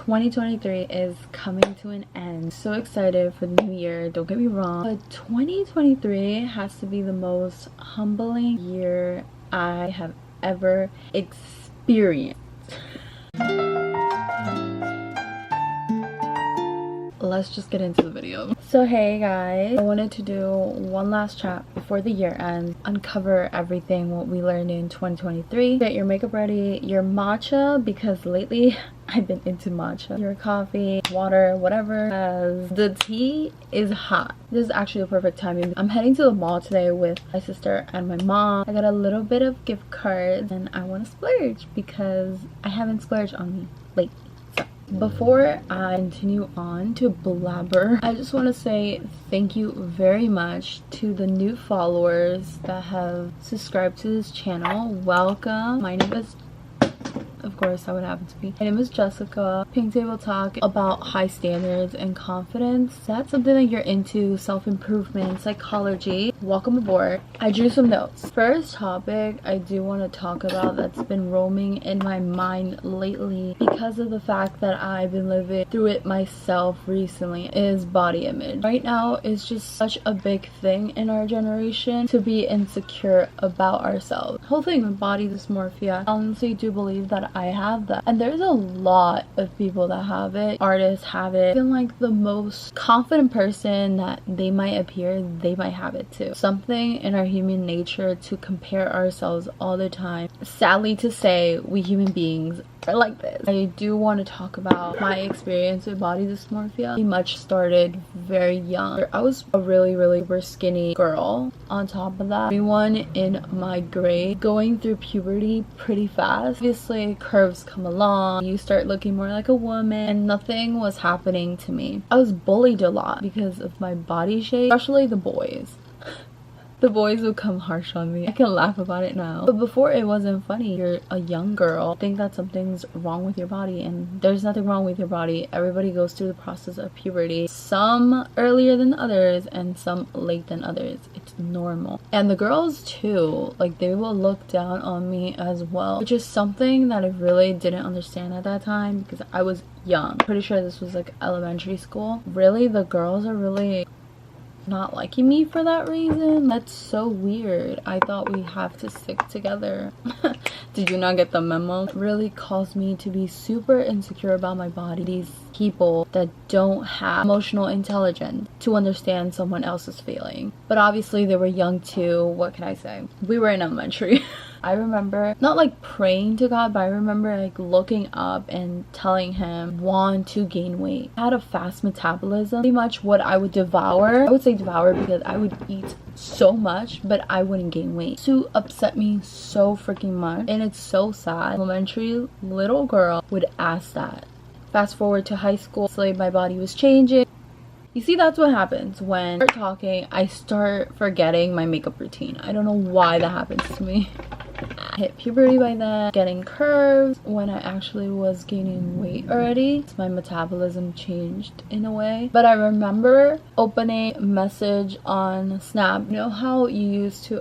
2023 is coming to an end. So excited for the new year, don't get me wrong, but 2023 has to be the most humbling year I have ever experienced. Let's just get into the video. So hey guys, I wanted to do one last chat before the year ends, uncover everything what we learned in 2023, get your makeup ready, your matcha, because lately I've been into matcha, your coffee, water, whatever, as the tea is hot. This is actually the perfect timing. I'm heading to the mall today with my sister and my mom. I got a little bit of gift cards and I want to splurge because I haven't splurged on me lately. Before I continue on to blabber, I just want to say thank you very much to the new followers that have subscribed to this channel. Welcome. My name is, of course that would happen to me. My name is Jessica. Pink Table talk about high standards and confidence. That's something that you're into, self-improvement, psychology. Welcome aboard. I drew some notes. First topic I do want to talk about that's been roaming in my mind lately because of the fact that I've been living through it myself recently is body image. Right now it's just such a big thing in our generation to be insecure about ourselves. Whole thing with body dysmorphia. I honestly do believe that I have that, and there's a lot of people that have it. Artists have it. Even like the most confident person that they might appear, they might have it too. Something in our human nature to compare ourselves all the time. Sadly to say, we human beings are like this. I do want to talk about my experience with body dysmorphia. Pretty much started very young. I was a really super skinny girl. On top of that, everyone in my grade going through puberty pretty fast. Obviously curves come along, you start looking more like a woman, and nothing was happening to me. I was bullied a lot because of my body shape, especially the boys. The boys would come harsh on me. I can laugh about it now, but before it wasn't funny. You're a young girl, think that something's wrong with your body, and there's nothing wrong with your body. Everybody goes through the process of puberty, some earlier than others and some late than others. It's normal. And the girls too, like, they will look down on me as well, which is something that I really didn't understand at that time because I was young. Pretty sure this was like elementary school. Really, the girls are really not liking me for that reason. That's so weird. I thought we have to stick together. Did you not get the memo? It really caused me to be super insecure about my body. These people that don't have emotional intelligence to understand someone else's feeling. But obviously they were young too. What can I say? We were in elementary. I remember not like praying to God, but I remember like looking up and telling him want to gain weight. I had a fast metabolism. Pretty much what I would devour, I would say devour because I would eat so much, but I wouldn't gain weight. To upset me so freaking much, and it's so sad. Elementary little girl would ask that. Fast forward to high school, so my body was changing. You see, that's what happens when we're talking. I start forgetting my makeup routine. I don't know why that happens to me. I hit puberty by then, getting curves when I actually was gaining weight already. So my metabolism changed in a way. But I remember opening a message on Snap. You know how you used to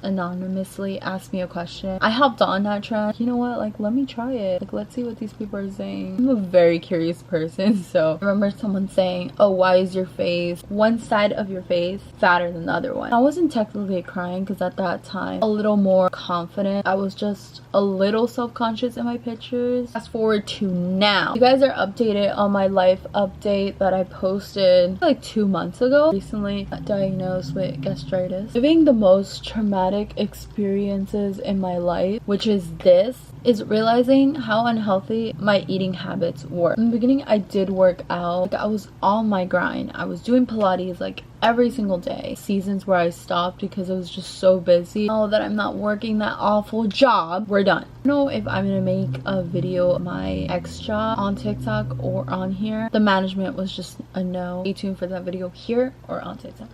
anonymously ask me a question? I hopped on that trend. You know what, like, let me try it. Like, let's see what these people are saying. I'm a very curious person, so I remember someone saying, oh, why is your face, one side of your face, fatter than the other one? I wasn't technically crying because at that time a little more confident. I was just a little self-conscious in my pictures. Fast forward to now. You guys are updated on my life update that I posted like 2 months ago. Recently diagnosed with gastritis. Living the most traumatic experiences in my life, which is this, is realizing how unhealthy my eating habits were. In the beginning, I did work out. Like, I was on my grind. I was doing Pilates like every single day. Seasons where I stopped because I was just so busy. Now that I'm not working that awful job, we're done. I don't know if I'm gonna make a video of my ex job on TikTok or on here. The management was just a no. Stay tuned for that video here or on TikTok.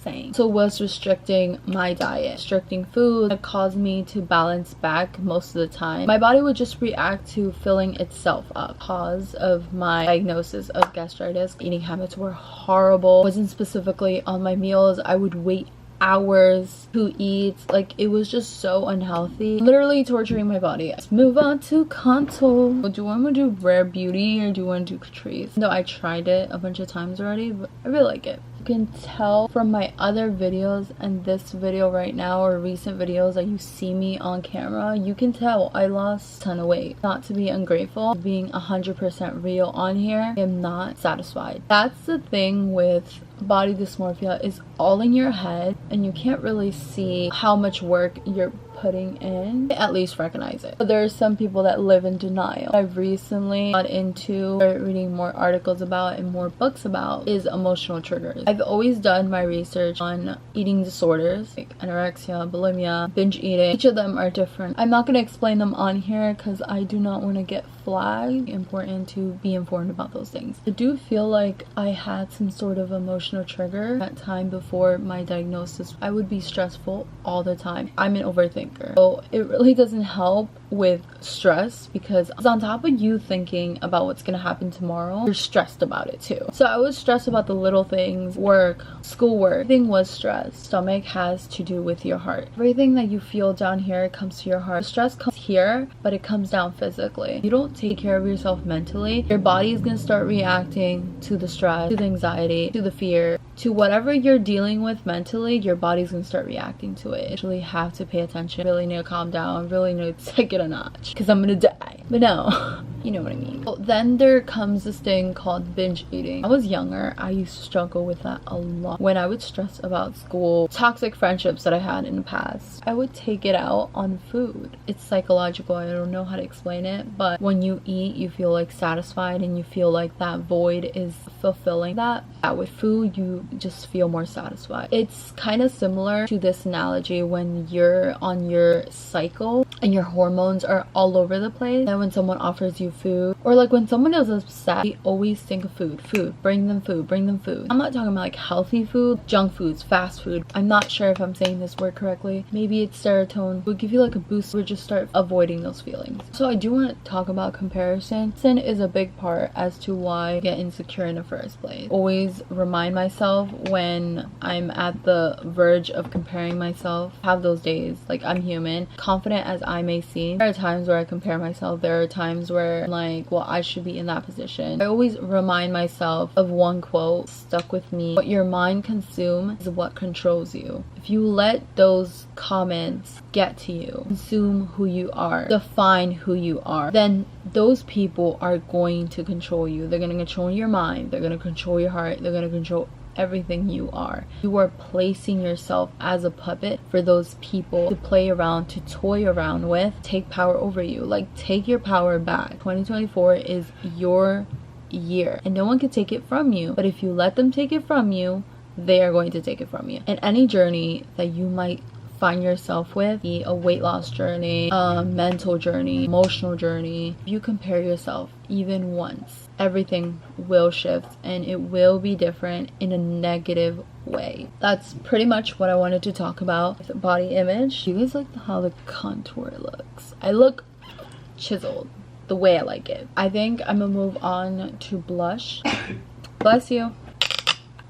Saying. So was restricting my diet, restricting food that caused me to balance back most of the time. My body would just react to filling itself up. Cause of my diagnosis of gastritis, eating habits were horrible. Wasn't specifically on my meals. I would wait hours to eat. Like, it was just so unhealthy, literally torturing my body. Let's move on to contour. Do you want to do Rare Beauty or do you want to do Catrice? No, I tried it a bunch of times already, but I really like it. You can tell from my other videos and this video right now, or recent videos that you see me on camera, you can tell I lost a ton of weight. Not to be ungrateful, being 100% real on here, I am not satisfied. That's the thing with body dysmorphia, is all in your head and you can't really see how much work you're putting in. At least recognize it. But there are some people that live in denial. I've recently got into reading more articles about and more books about is emotional triggers. I've always done my research on eating disorders like anorexia, bulimia, binge eating. Each of them are different. I'm not going to explain them on here because I do not want to get flagged. It's important to be informed about those things. I do feel like I had some sort of emotional trigger that time before my diagnosis. I would be stressful all the time. I'm an overthinker. So it really doesn't help with stress because on top of you thinking about what's gonna happen tomorrow, you're stressed about it too. So I was stressed about the little things, work, schoolwork, everything was stress. Stomach has to do with your heart. Everything that you feel down here comes to your heart. Stress comes here, but it comes down physically. You don't take care of yourself mentally, your body is gonna start reacting to the stress, to the anxiety, to the fear, to whatever you're dealing with mentally. Your body's gonna start reacting to it. You actually have to pay attention, really need to calm down, really need to take it a notch because I'm gonna die. But no, you know what I mean. Well, then there comes this thing called binge eating. When I was younger, I used to struggle with that a lot. When I would stress about school, toxic friendships that I had in the past, I would take it out on food. It's psychological, I don't know how to explain it, but when you eat, you feel like satisfied and you feel like that void is fulfilling that. With food, you just feel more satisfied. It's kind of similar to this analogy when you're on your cycle and your hormones are all over the place, and when someone offers you food, or like when someone is upset, we always think of food, bring them food, bring them food. I'm not talking about like healthy food, junk foods, fast food. I'm not sure if I'm saying this word correctly. Maybe it's serotonin. It would give you like a boost. We'll just start avoiding those feelings. So I do want to talk about comparison. Sin is a big part as to why I get insecure in the first place. Always remind myself when I'm at the verge of comparing myself. Have those days. Like, I'm human. Confident as I may seem, there are times where I compare myself. There are times where I'm like, well, I should be in that position. I always remind myself of one quote stuck with me: what your mind consumes is what controls you. If you let those comments get to you, consume who you are, define who you are, then those people are going to control you. They're going to control your mind, they're going to control your heart, they're going to control everything you are. You are placing yourself as a puppet for those people to play around, to toy around with, take power over you. Like, take your power back. 2024 is your year and no one can take it from you, but if you let them take it from you, they are going to take it from you. And any journey that you might find yourself with, be a weight loss journey, a mental journey, emotional journey, if you compare yourself even once, everything will shift and it will be different in a negative way. That's pretty much what I wanted to talk about with body image. Do you guys like how the contour looks? I look chiseled the way I like it. I think I'm gonna move on to blush. Bless you.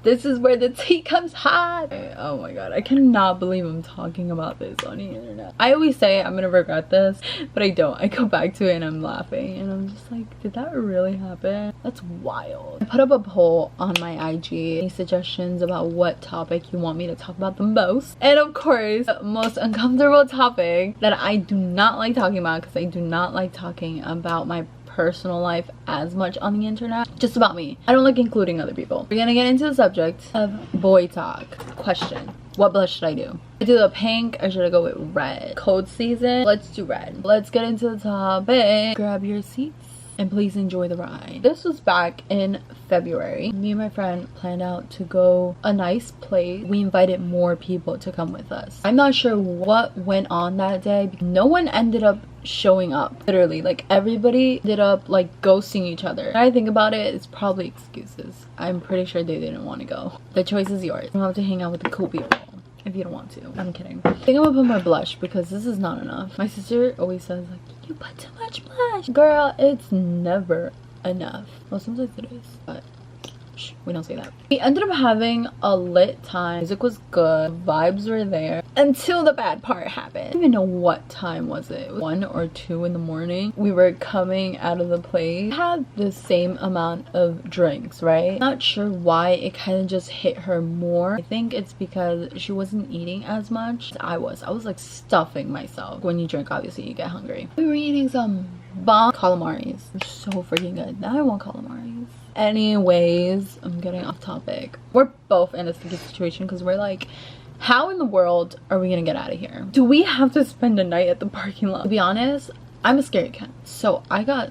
This is where the tea comes hot. Oh my god, I cannot believe I'm talking about this on the internet. I always say I'm gonna regret this, but I don't. I go back to it and I'm laughing and I'm just like, did that really happen? That's wild. I put up a poll on my IG. Any suggestions about what topic you want me to talk about the most? And of course, the most uncomfortable topic that I do not like talking about, because I do not like talking about my personal life as much on the internet, just about me. I don't like including other people. We're gonna get into the subject of boy talk. Question: what blush should I do? Should I do the pink or should I go with red? Cold season, let's do red. Let's get into the topic. Grab your seats and please enjoy the ride. This was back in February. Me and my friend planned out to go a nice place. We invited more people to come with us. I'm not sure what went on that day. No one ended up showing up. Literally, like, everybody ended up like ghosting each other. When I think about it, it's probably excuses. I'm pretty sure they didn't want to go. The choice is yours. You don't have to hang out with the cool people if you don't want to. I'm kidding. I think I'm gonna put more blush because this is not enough. My sister always says like, you put too much blush. Girl, it's never enough. Well, sometimes it is, but Shh, we don't say that. We ended up having a lit time. Music was good, vibes were there, until the bad part happened. I don't even know what time was it. It was 1 or 2 in the morning. We were coming out of the place. We had the same amount of drinks, right? Not sure why it kind of just hit her more. I think it's because she wasn't eating as much as I was. I was like stuffing myself. When you drink, obviously you get hungry. We were eating some bomb calamaris. They're so freaking good. Now I want calamaris. Anyways, I'm getting off topic. We're both in a sticky situation because we're like, how in the world are we gonna get out of here? Do we have to spend a night at the parking lot? To be honest, I'm a scaredy cat, so I got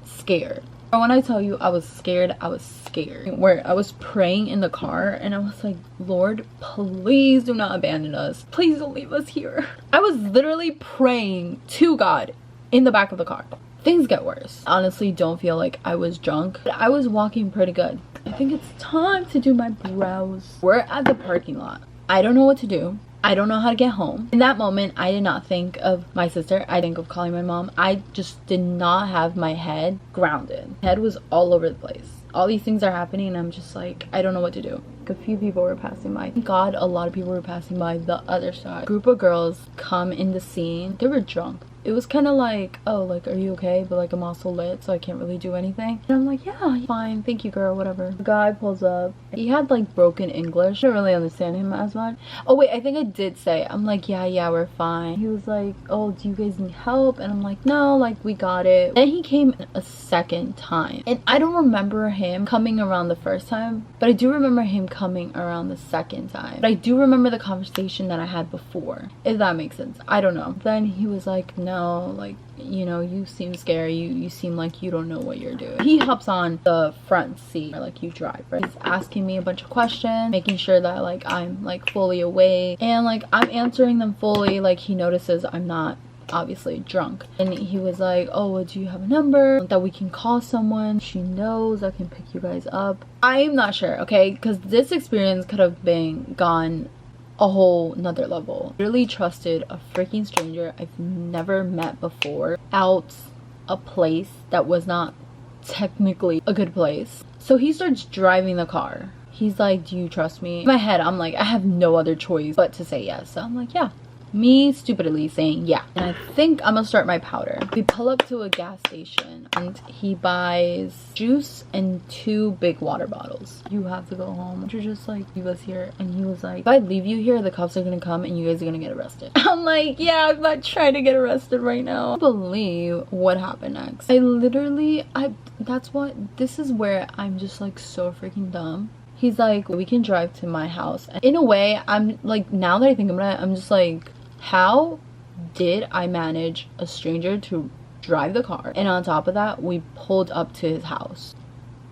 scared. But when I tell you I was scared, I was scared. Where I was praying in the car and I was like, Lord, please do not abandon us. Please don't leave us here. I was literally praying to God in the back of the car. Things get worse. Honestly, don't feel like I was drunk, but I was walking pretty good. I think it's time to do my brows. We're at the parking lot. I don't know what to do. I don't know how to get home. In that moment, I did not think of my sister. I think of calling my mom. I just did not have my head grounded. My head was all over the place. All these things are happening and I'm just like, I don't know what to do. A few people were passing by. Thank God a lot of people were passing by the other side. A group of girls come in the scene. They were drunk. It was kind of like, oh, like, are you okay? But like, I'm also lit, so I can't really do anything. And I'm like, yeah, fine, thank you, girl, whatever. The guy pulls up. He had like broken English. I didn't really understand him as much. Oh wait, I think I did say, I'm like, yeah, we're fine. He was like, oh, do you guys need help? And I'm like, no, like, we got it. Then he came a second time. And I don't remember him coming around the first time, but I do remember him coming around the second time. But I do remember the conversation that I had before, if that makes sense. I don't know. Then he was like, no, like, you know, you seem scary, you seem like you don't know what you're doing. He hops on the front seat, or like you drive, right? He's asking me a bunch of questions, making sure that like I'm like fully awake, and like I'm answering them fully. Like he notices I'm not obviously drunk, and he was like, oh, well, do you have a number that we can call someone she knows that can pick you guys up? I'm not sure, okay, because this experience could have been gone a whole nother level. Really trusted a freaking stranger I've never met before out a place that was not technically a good place. So he starts driving the car. He's like, do you trust me? In my head, I'm like, I have no other choice but to say yes. So I'm like, yeah. Me stupidly saying yeah. And I think I'm gonna start my powder. We pull up to a gas station and he buys juice and 2 big water bottles. You have to go home. You're just like, leave us here. And he was like, if I leave you here, the cops are gonna come and you guys are gonna get arrested. I'm like, yeah, I'm not trying to get arrested right now. I can't believe what happened next. This is where I'm just like so freaking dumb. He's like, we can drive to my house. And in a way, I'm like, now that I think about it, I'm just like, how did I manage a stranger to drive the car? And on top of that, we pulled up to his house.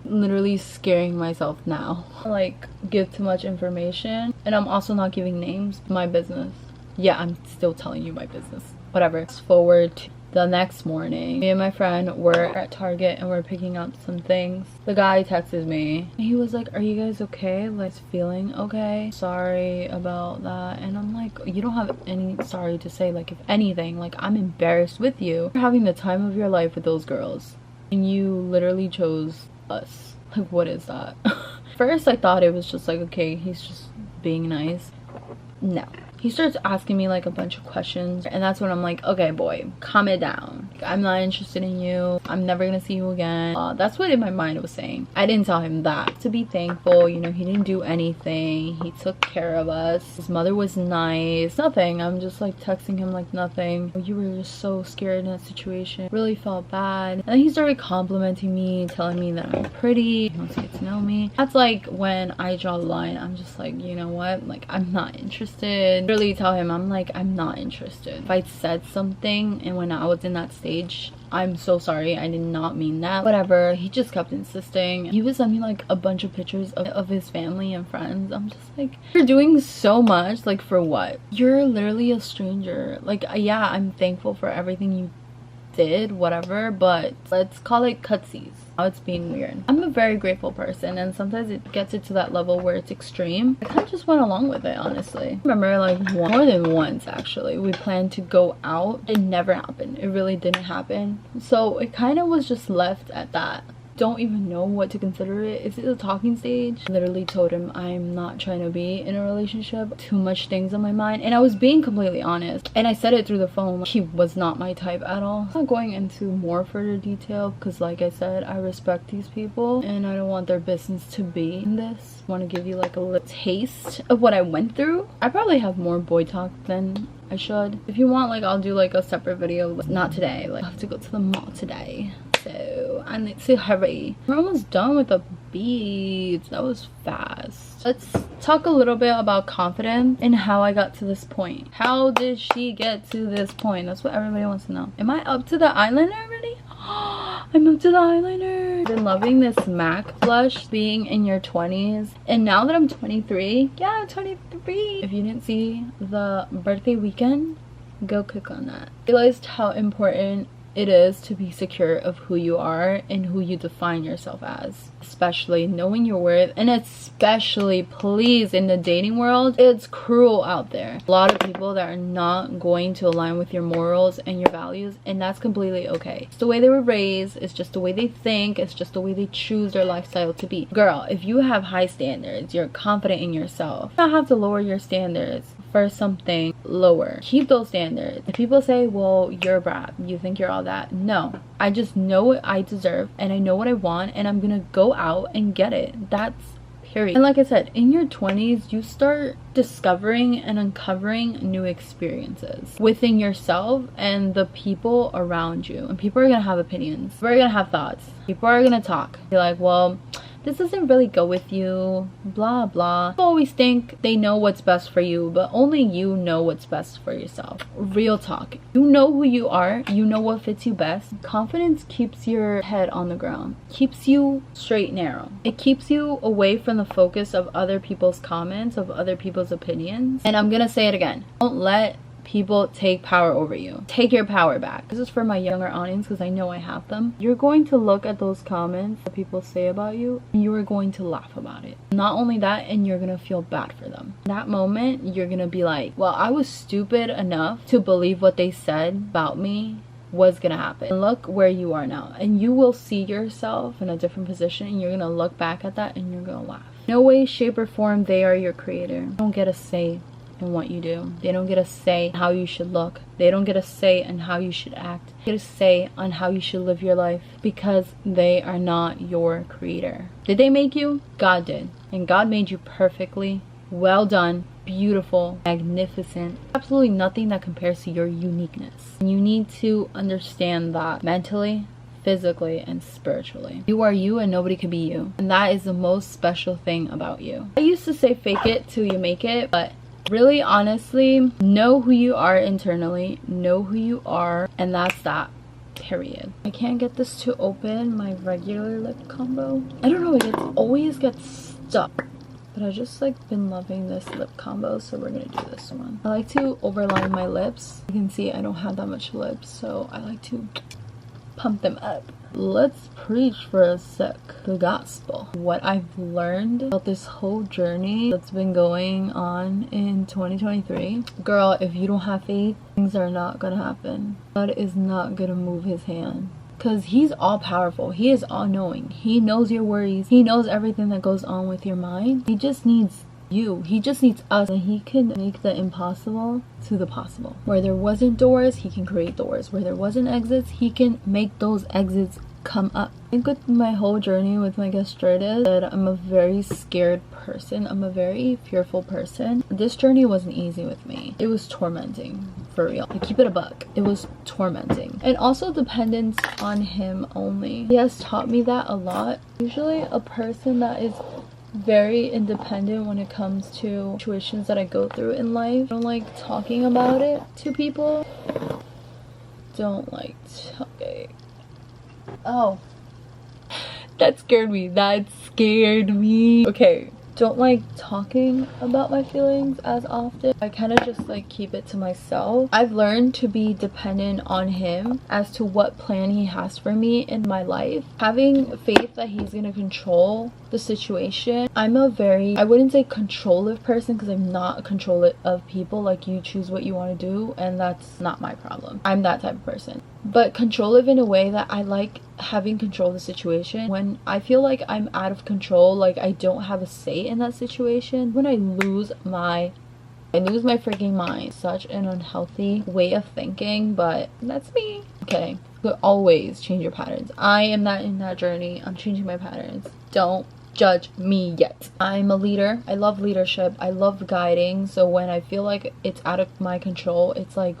Literally scaring myself now. Like, give too much information. And I'm also not giving names. My business. Yeah, I'm still telling you my business. Whatever. Fast forward to the next morning, me and my friend were at Target and we're picking up some things. The guy texted me. He was like, are you guys okay? Like, feeling okay? Sorry about that. And I'm like, you don't have any sorry to say. Like, if anything, like, I'm embarrassed with you. You're having the time of your life with those girls and you literally chose us. Like, what is that? First I thought it was just like, okay, he's just being nice. No. He starts asking me like a bunch of questions, and that's when I'm like, okay, boy, calm it down. I'm not interested in you. I'm never gonna see you again. That's what in my mind was saying. I didn't tell him that. To be thankful, you know, he didn't do anything. He took care of us. His mother was nice. Nothing. I'm just like texting him like nothing. You were just so scared in that situation. Really felt bad. And then he started complimenting me, telling me that I'm pretty. He wants to get to know me. That's like when I draw the line. I'm just like, you know what? Like, I'm not interested. Really tell him, I'm like, I'm not interested. If I said something and when I was in that stage, I'm so sorry, I did not mean that. Whatever. He just kept insisting. He was sending me like a bunch of pictures of his family and friends. I'm just like, you're doing so much, like, for what? You're literally a stranger. Like, yeah, I'm thankful for everything you did, whatever, but let's call it cutsies. Now it's being weird. I'm a very grateful person, and sometimes it gets it to that level where it's extreme. I kind of just went along with it, honestly. I remember like more than once actually we planned to go out. It never happened. It really didn't happen. So it kind of was just left at that. don't even know what to consider it. Is it a talking stage? I literally told him I'm not trying to be in a relationship. Too much things on my mind. And I was being completely honest. And I said it through the phone. He was not my type at all. I'm not going into more further detail because like I said, I respect these people and I don't want their business to be in this. I want to give you like a little taste of what I went through. I probably have more boy talk than I should. If you want, like, I'll do like a separate video. Not today. Like, I have to go to the mall today, so I need to hurry. We're almost done with the beads. That was fast. Let's talk a little bit about confidence and how I got to this point. How did she get to this point? That's what everybody wants to know. Am I up to the eyeliner already? I'm up to the eyeliner. I've been loving this MAC blush, being in your 20s, and now that I'm 23, yeah, I'm 23. If you didn't see the birthday weekend, go click on that. I realized how important it is to be secure of who you are and who you define yourself as, especially knowing your worth. And especially, please, in the dating world, it's cruel out there. A lot of people that are not going to align with your morals and your values, and that's completely okay. It's the way they were raised, it's just the way they think, it's just the way they choose their lifestyle to be. Girl, if you have high standards, you're confident in yourself, you don't have to lower your standards for something lower. Keep those standards. If people say, well, you're a brat, you think you're all that, no, I just know what I deserve and I know what I want, and I'm gonna go out and get it. That's period. And like I said, in your 20s, you start discovering and uncovering new experiences within yourself and the people around you. And people are gonna have opinions, people are gonna have thoughts, people are gonna talk. Be like, well, this doesn't really go with you, blah blah. People always think they know what's best for you, but only you know what's best for yourself. Real talk. You know who you are, you know what fits you best. Confidence keeps your head on the ground, keeps you straight and narrow. It keeps you away from the focus of other people's comments, of other people's opinions. And I'm gonna say it again, don't let people take power over you. Take your power back. This is for my younger audience because I know I have them. You're going to look at those comments that people say about you and you are going to laugh about it. Not only that, and you're gonna feel bad for them. In that moment, you're gonna be like, well, I was stupid enough to believe what they said about me was gonna happen. And look where you are now, and you will see yourself in a different position, and you're gonna look back at that and you're gonna laugh. No way, shape, or form they are your creator. You don't get a say in what you do. They don't get a say in how you should look. They don't get a say in how you should act. They get a say on how you should live your life, because they are not your creator. Did they make you? God did. And God made you perfectly. Well done. Beautiful. Magnificent. Absolutely nothing that compares to your uniqueness. And you need to understand that mentally, physically, and spiritually. You are you and nobody can be you. And that is the most special thing about you. I used to say fake it till you make it, but really, honestly, know who you are internally, know who you are, and that's that, period. I can't get this to open, my regular lip combo. I don't know, it always gets stuck. But I just like been loving this lip combo, so we're gonna do this one. I like to overline my lips. You can see I don't have that much lips, so I like to pump them up. Let's preach for a sec the gospel. What I've learned about this whole journey that's been going on in 2023. Girl, if you don't have faith, things are not gonna happen. God is not gonna move his hand, because he's all powerful. He is all knowing. He knows your worries. He knows everything that goes on with your mind. He just needs you. He just needs us, and he can make the impossible to the possible. Where there wasn't doors, he can create doors. Where there wasn't exits, he can make those exits come up. I think with my whole journey with my gastritis, that I'm a very scared person. I'm a very fearful person. This journey wasn't easy with me. It was tormenting, for real. To keep it a buck, it was tormenting. And also dependence on him only. He has taught me that a lot. Usually a person that is very independent when it comes to situations that I go through in life. I don't like talking about it to people. Don't like talking. Oh, that scared me. That scared me. Okay, don't like talking about my feelings as often. I kind of just like keep it to myself. I've learned to be dependent on him as to what plan he has for me in my life. Having faith that he's gonna control the situation. I'm a very, I wouldn't say controlling person, because I'm not a controller of people. Like, you choose what you want to do, and that's not my problem. I'm that type of person. but control it in a way that I like having control of the situation. When I feel like I'm out of control, like I don't have a say in that situation, when I lose my freaking mind. Such an unhealthy way of thinking, but that's me. Okay, but always change your patterns. I am not in that journey. I'm changing my patterns. Don't judge me yet. I'm a leader. I love leadership. I love guiding. So when I feel like it's out of my control, it's like,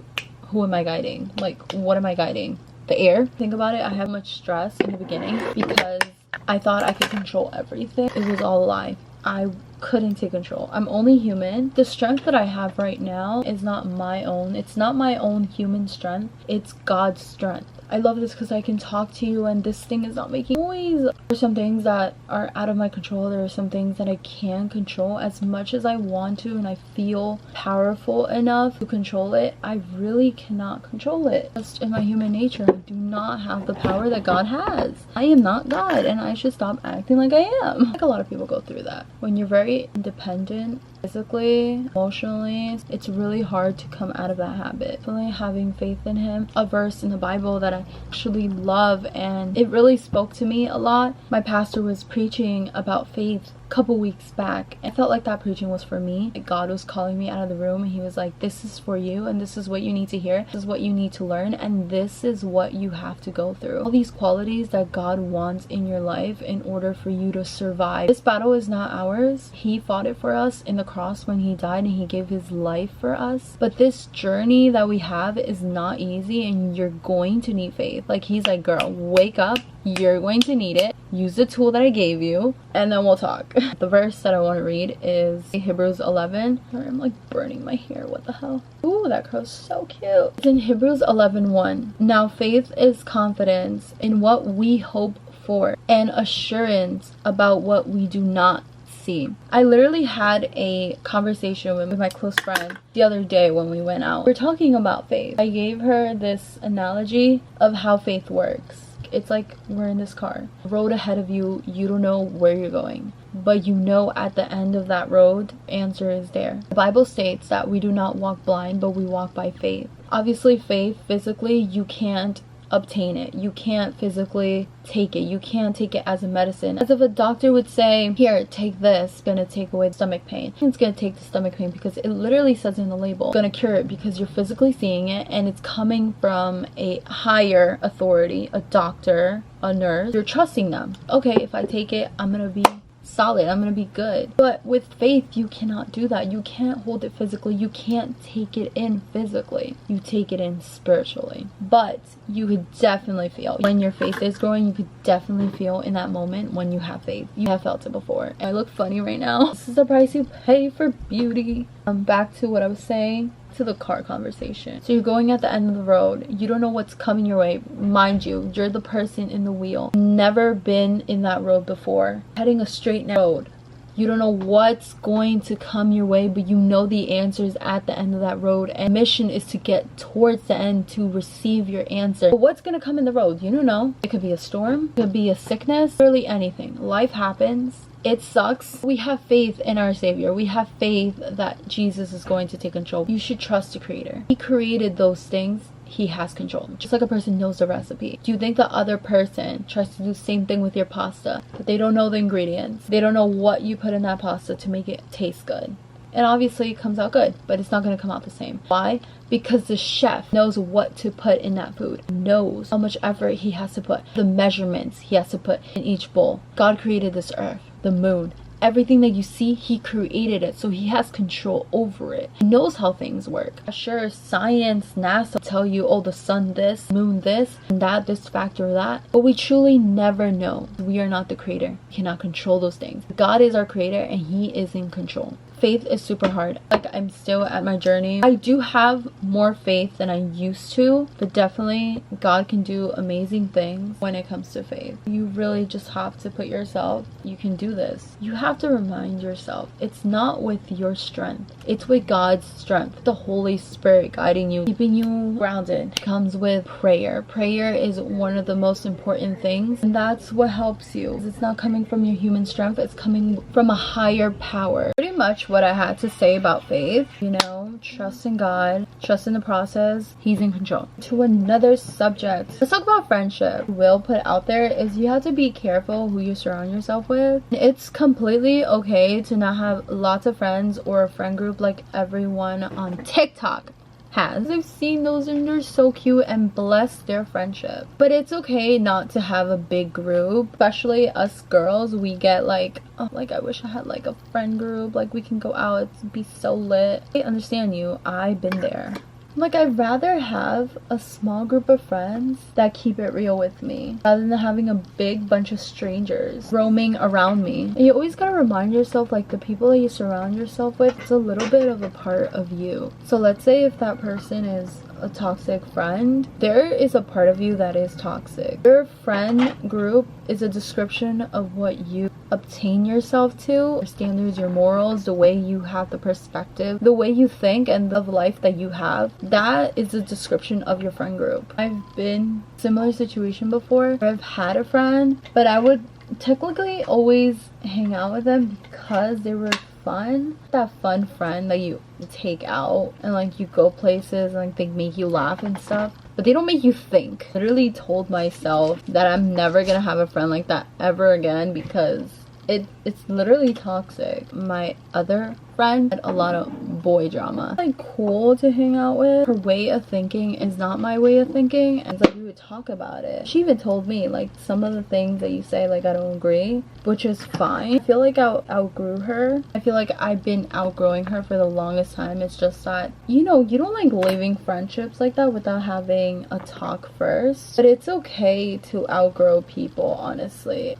who am I guiding? Like, what am I guiding? The air? Think about it. I had much stress in the beginning because I thought I could control everything. It was all a lie. I couldn't take control. I'm only human. The strength that I have right now is not my own. It's not my own human strength. It's God's strength. I love this because I can talk to you and this thing is not making noise. There are some things that are out of my control. There are some things that I can control as much as I want to, and I feel powerful enough to control it. I really cannot control it. Just in my human nature, I do not have the power that God has. I am not God, and I should stop acting like I am. Like a lot of people go through that. When you're very independent, physically, emotionally, it's really hard to come out of that habit. Definitely having faith in him. A verse in the Bible that I actually love, and it really spoke to me a lot. My pastor was preaching about faith a couple weeks back. I felt like that preaching was for me. Like God was calling me out of the room, and he was like, this is for you, and this is what you need to hear, this is what you need to learn, and this is what you have to go through. All these qualities that God wants in your life in order for you to survive. This battle is not ours. He fought it for us in the cross when he died, and he gave his life for us. But this journey that we have is not easy, and you're going to need faith. Like he's like, girl, wake up. You're going to need it. Use the tool that I gave you, and then we'll talk. The verse that I want to read is Hebrews 11. Sorry, I'm like burning my hair. What the hell? Ooh, that crow's so cute. It's in Hebrews 11:1. Now faith is confidence in what we hope for and assurance about what we do not see. I literally had a conversation with my close friend the other day when we went out. We're talking about faith. I gave her this analogy of how faith works. It's like we're in this car. Road ahead of you, you don't know where you're going, but you know at the end of that road, answer is there. The Bible states that we do not walk blind, but we walk by faith. Obviously, faith, physically, you can't obtain it. You can't physically take it. You can't take it as a medicine. As if a doctor would say, here, take this, it's gonna take away the stomach pain. It's gonna take the stomach pain because it literally says in the label. It's gonna cure it because you're physically seeing it and it's coming from a higher authority, a doctor, a nurse. You're trusting them. Okay, if I take it, I'm gonna be solid, I'm gonna be good. But with faith, you cannot do that. You can't hold it physically. You can't take it in physically. You take it in spiritually. But you could definitely feel when your faith is growing. You could definitely feel in that moment when you have faith. You have felt it before. I look funny right now. This is the price you pay for beauty. Back to what I was saying, to the car conversation. So you're going at the end of the road. You don't know what's coming your way. Mind you, you're the person in the wheel. Never been in that road before. Heading a straight road. You don't know what's going to come your way, but you know the answers at the end of that road. And mission is to get towards the end to receive your answer. But what's going to come in the road? You don't know. It could be a storm. It could be a sickness. Literally anything. Life happens. It sucks. We have faith in our Savior. We have faith that Jesus is going to take control. You should trust the Creator. He created those things. He has control. Just like a person knows the recipe. Do you think the other person tries to do the same thing with your pasta, but they don't know the ingredients? They don't know what you put in that pasta to make it taste good. And obviously it comes out good, but it's not going to come out the same. Why? Because the chef knows what to put in that food. Knows how much effort he has to put. The measurements he has to put in each bowl. God created this earth, the moon. Everything that you see, he created it, so he has control over it. He knows how things work. Sure, science, NASA tell you, oh, the sun this, moon this, and that, this factor that, but we truly never know. We are not the creator. We cannot control those things. God is our creator, and he is in control. Faith is super hard. Like, I'm still at my journey. I do have more faith than I used to, but definitely God can do amazing things when it comes to faith. You really just have to put yourself, you can do this. You have have to remind yourself, it's not with your strength, it's with God's strength, the Holy Spirit guiding you, keeping you grounded. It comes with prayer. Prayer is one of the most important things, and that's what helps you. It's not coming from your human strength, it's coming from a higher power. Pretty much what I had to say about faith. You know, trust in God, trust in the process, He's in control. To another subject, let's talk about friendship. Will put out there is you have to be careful who you surround yourself with. It's completely okay to not have lots of friends or a friend group like everyone on TikTok has. I've seen those and they're so cute and bless their friendship. But it's okay not to have a big group, especially us girls. We get like, oh, like I wish I had like a friend group, like we can go out, it'd be so lit. I understand you, I've been there. Like, I'd rather have a small group of friends that keep it real with me rather than having a big bunch of strangers roaming around me. And you always gotta remind yourself, like, the people that you surround yourself with, it's a little bit of a part of you. So let's say if that person is a toxic friend, there is a part of you that is toxic. Your friend group is a description of what you obtain yourself to, your standards, your morals, the way you have the perspective, the way you think, and the life that you have. That is a description of your friend group. I've been in a similar situation before where I've had a friend, but I would technically always hang out with them because they were fun. That fun friend that you take out and like you go places and like they make you laugh and stuff, but they don't make you think. I literally told myself that I'm never gonna have a friend like that ever again because it's literally toxic. My other friend had a lot of boy drama. Like, cool to hang out with. Her way of thinking is not my way of thinking, and like we would talk about it. She even told me like some of the things that you say, like I don't agree, which is fine. I feel like I outgrew her. I feel like I've been outgrowing her for the longest time. It's just that, you know, you don't like leaving friendships like that without having a talk first. But it's okay to outgrow people, honestly.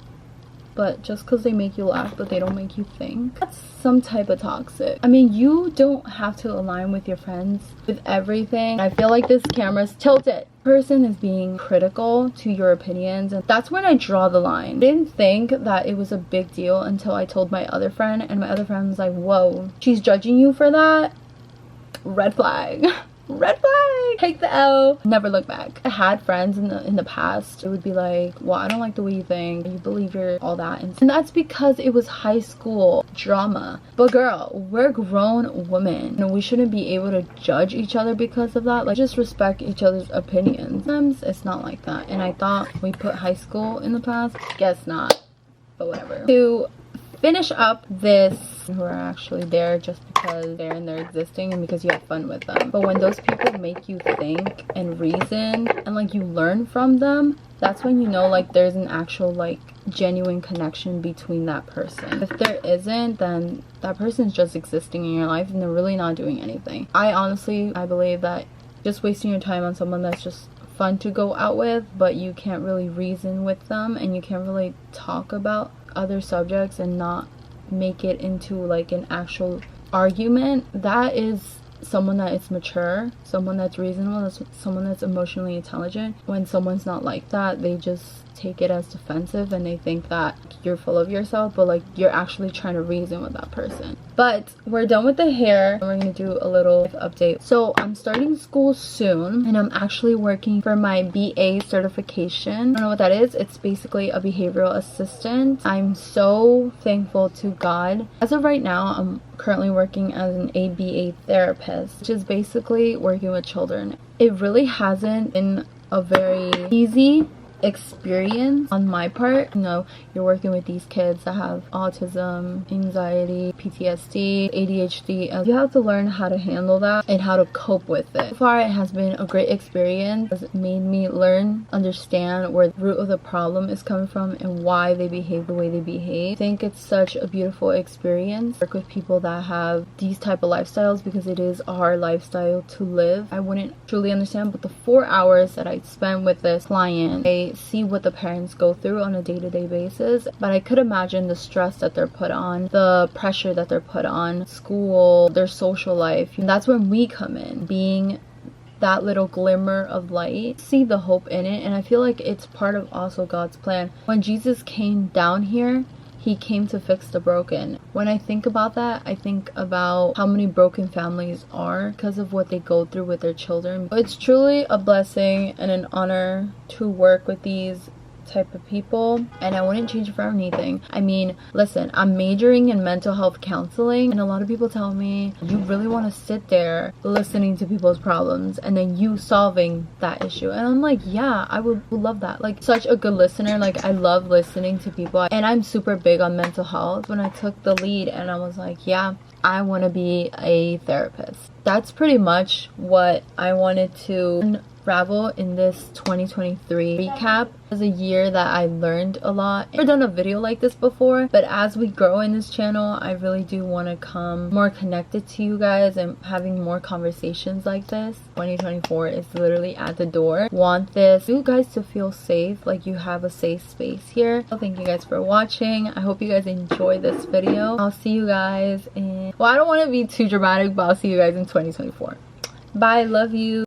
But just because they make you laugh but they don't make you think, that's some type of toxic. I mean, you don't have to align with your friends with everything. I feel like this camera's tilted. Person is being critical to your opinions, and that's when I draw the line. I didn't think that it was a big deal until I told my other friend, and my other friend was like, whoa, she's judging you for that? Red flag. Red flag. Take the L, never look back. I had friends in the past. It would be like, well, I don't like the way you think, you believe you're all that, and that's because it was high school drama. But girl, we're grown women and we shouldn't be able to judge each other because of that. Like, just respect each other's opinions. Sometimes it's not like that, and I thought we put high school in the past. Guess not, but whatever. To finish up this, who are actually there just because they're existing and because you have fun with them. But when those people make you think and reason and like you learn from them, that's when you know like there's an actual like genuine connection between that person. If there isn't, then that person's just existing in your life and they're really not doing anything. I believe that just wasting your time on someone that's just fun to go out with, but you can't really reason with them and you can't really talk about other subjects and not make it into like an actual argument, that is someone that is mature, someone that's reasonable, that's someone that's emotionally intelligent. When someone's not like that, they just take it as defensive and they think that you're full of yourself, but like you're actually trying to reason with that person. But we're done with the hair and we're gonna do a little update. So I'm starting school soon and I'm actually working for my BA certification. I don't know what that is. It's basically a behavioral assistant. I'm so thankful to God. As of right now, I'm currently working as an ABA therapist, which is basically working with children. It really hasn't been a very easy experience on my part. You know, you're working with these kids that have autism, anxiety, PTSD, ADHD, and you have to learn how to handle that and how to cope with it. So far, it has been a great experience. It's made me understand where the root of the problem is coming from and why they behave the way they behave. I think it's such a beautiful experience to work with people that have these type of lifestyles because it is our lifestyle to live. I wouldn't truly understand, but the 4 hours that I spend with this client, I see what the parents go through on a day-to-day basis, but I could imagine the stress that they're put on, the pressure that they're put on, school, their social life. And that's when we come in, being that little glimmer of light, see the hope in it. And I feel like it's part of also God's plan. When Jesus came down here, he came to fix the broken. When I think about that, I think about how many broken families are because of what they go through with their children. It's truly a blessing and an honor to work with these type of people, and I wouldn't change it for anything. I mean, listen, I'm majoring in mental health counseling, and a lot of people tell me, you really want to sit there listening to people's problems and then you solving that issue. And I'm like, yeah, I would love that. Like, such a good listener. Like, I love listening to people, and I'm super big on mental health. When I took the lead and I was like, yeah, I want to be a therapist. That's pretty much what I wanted to unravel in this 2023 recap. It was a year that I learned a lot. I've never done a video like this before, but as we grow in this channel, I really do want to come more connected to you guys and having more conversations like this. 2024 is literally at the door. Want you guys to feel safe, like you have a safe space here. So thank you guys for watching. I hope you guys enjoy this video. I'll see you guys in, well, I don't want to be too dramatic, but I'll see you guys in 2024. Bye, love you.